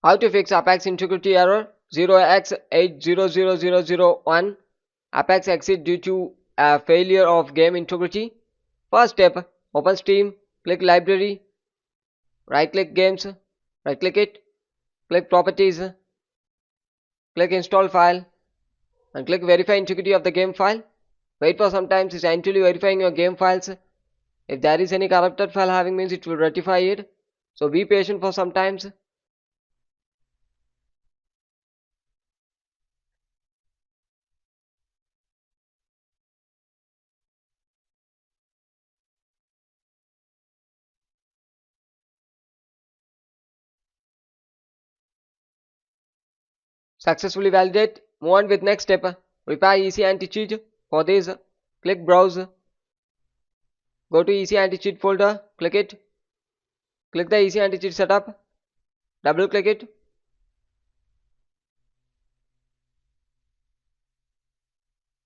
How to fix Apex integrity error 0x8000001. Apex exit due to a failure of game integrity. First step, open Steam, click Library, right click Games, right click it, click Properties, click Install File, and click Verify integrity of the game file. Wait for some time, it's actually verifying your game files. If there is any corrupted file having, means it will rectify it. So be patient for some times. Successfully validate. Move on with next step. Repair EC anti-cheat. For this, click Browse. Go to EC anti-cheat folder. Click it. Click the EC anti-cheat setup. Double click it.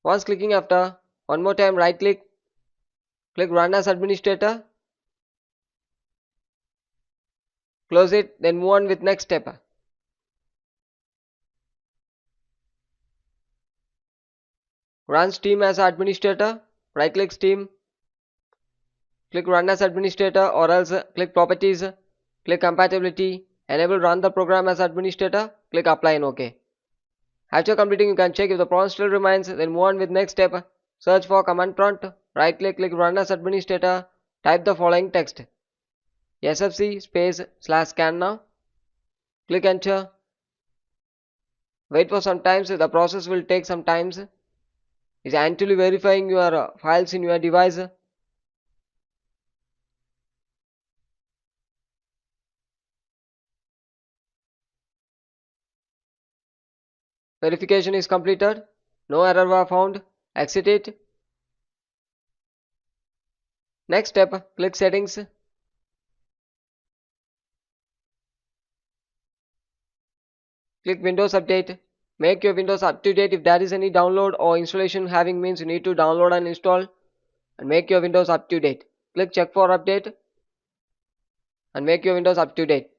Once clicking after, one more time right click. Click Run as Administrator. Close it. Then move on with next step. Run Steam as administrator. Right click Steam. Click Run as administrator, or else click Properties. Click Compatibility. Enable Run the program as administrator. Click Apply and OK. After completing, you can check if the prompt still remains. Then move on with next step. Search for command prompt. Right click, click Run as administrator. Type the following text: sfc space /scan now. Click enter. Wait for some time. The process will take some time. It's actually verifying your files in your device. Verification is completed. No error were found. Exit it. Next step, click Settings. Click Windows Update. Make your Windows up to date. If there is any download or installation having, means you need to download and install, and make your Windows up to date. Click Check for Update and make your Windows up to date.